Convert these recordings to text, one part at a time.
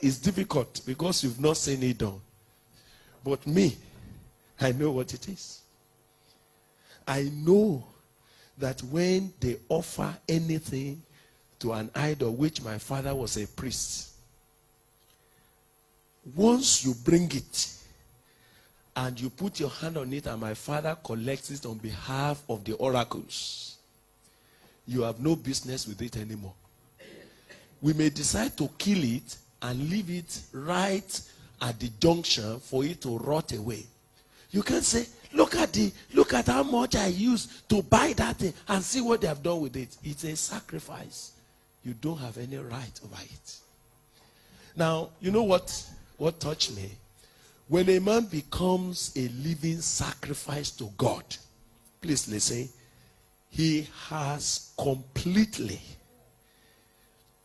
it's difficult because you've not seen it done. But me, I know what it is. I know that when they offer anything to an idol, which my father was a priest, once you bring it and you put your hand on it and my father collects it on behalf of the oracles, you have no business with it anymore. We may decide to kill it and leave it right at the junction for it to rot away. You can't say, look at how much I used to buy that thing and see what they have done with it. It's a sacrifice. You don't have any right over it. Now, you know what touched me? When a man becomes a living sacrifice to God, please listen, he has completely,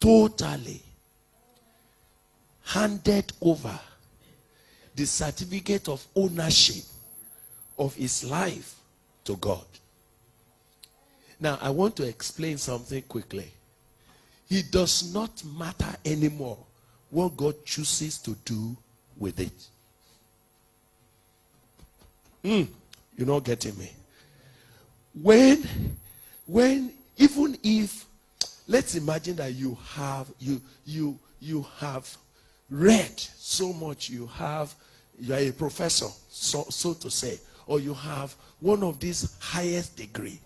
totally handed over the certificate of ownership of his life to God. Now, I want to explain something quickly. It does not matter anymore what God chooses to do with it. You're not getting me. When even if, let's imagine that you have read so much, you are a professor, so to say, or you have one of these highest degree.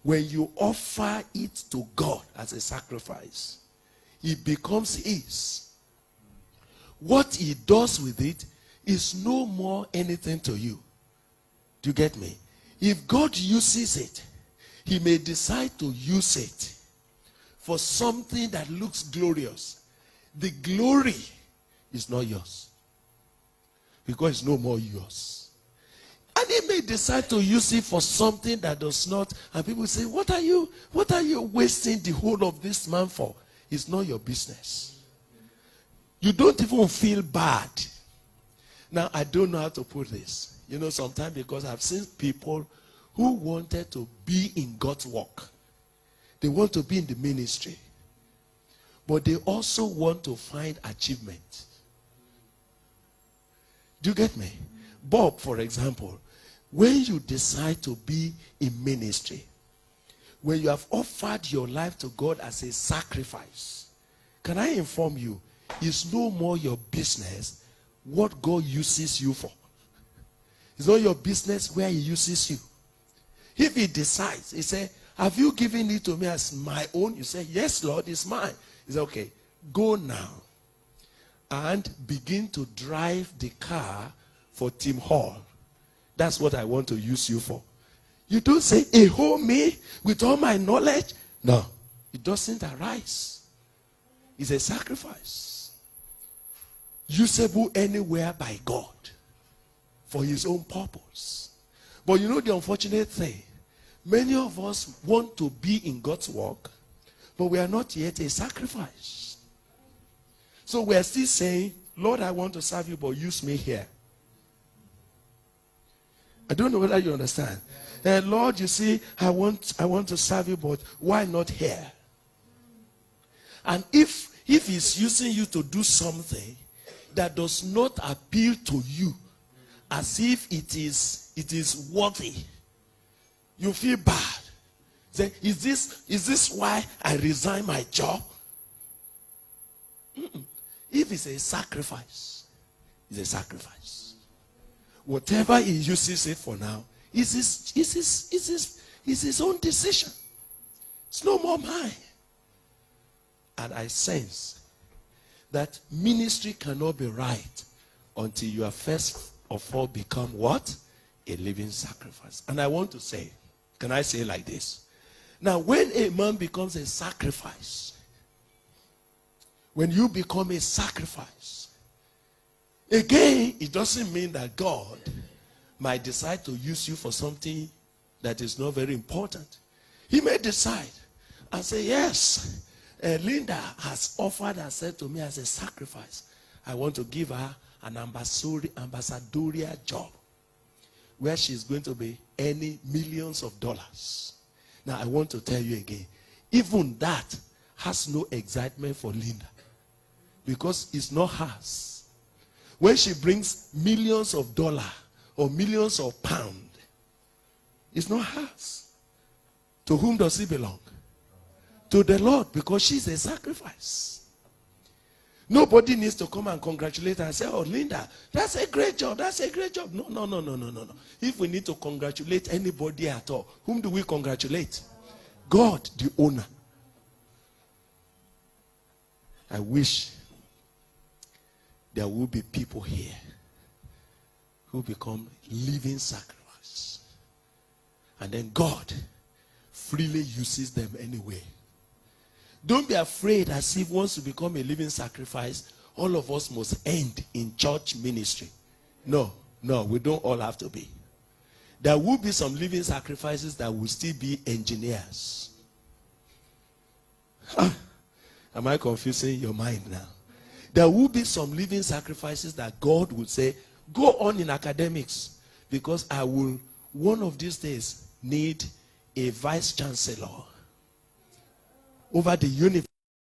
When you offer it to God as a sacrifice, it becomes his. What he does with it is no more anything to you. Do you get me? If God uses it, he may decide to use it for something that looks glorious. The glory is not yours, because it's no more yours. And he may decide to use it for something that does not, and people say, what are you wasting the whole of this man for? It's not your business. You don't even feel bad. Now, I don't know how to put this. You know, sometimes, because I've seen people who wanted to be in God's work. They want to be in the ministry. But they also want to find achievement. Do you get me? Bob, for example, when you decide to be in ministry, when you have offered your life to God as a sacrifice, can I inform you, it's no more your business what God uses you for. It's not your business where he uses you. If he decides, he says, have you given it to me as my own? You say, yes, Lord, it's mine. He says, okay, go now and begin to drive the car for Tim Hall. That's what I want to use you for. You don't say, hold me with all my knowledge. No, it doesn't arise. It's a sacrifice. Usable anywhere by God for his own purpose. But you know the unfortunate thing? Many of us want to be in God's work, but we are not yet a sacrifice. So we are still saying, Lord, I want to serve you, but use me here. I don't know whether you understand. Lord, you see, I want to serve you, but why not here? And if he's using you to do something that does not appeal to you as if it is worthy, you feel bad. Say, is this why I resign my job? If it's a sacrifice, it's a sacrifice. Whatever he uses it for now is his own decision. It's no more mine. And I sense that ministry cannot be right until you have first of all become what? A living sacrifice. And I want to say, can I say it like this? Now, when a man becomes a sacrifice, when you become a sacrifice, again, it doesn't mean that God might decide to use you for something that is not very important. He may decide and say, yes, Linda has offered herself to me as a sacrifice. I want to give her an ambassadorial job where she's going to be earning millions of dollars. Now, I want to tell you again, even that has no excitement for Linda. because it's not hers. When she brings millions of dollars or millions of pounds, it's not hers. To whom does it belong? To the Lord, because she's a sacrifice. Nobody needs to come and congratulate her and say, oh, Linda, that's a great job. That's a great job. No. If we need to congratulate anybody at all, whom do we congratulate? God, the owner. I wish there will be people here who become living sacrifice. And then God freely uses them anyway. Don't be afraid as if once you become a living sacrifice, all of us must end in church ministry. No, we don't all have to be. There will be some living sacrifices that will still be engineers. Am I confusing your mind now? There will be some living sacrifices that God will say, go on in academics, because I will one of these days need a vice chancellor over the university.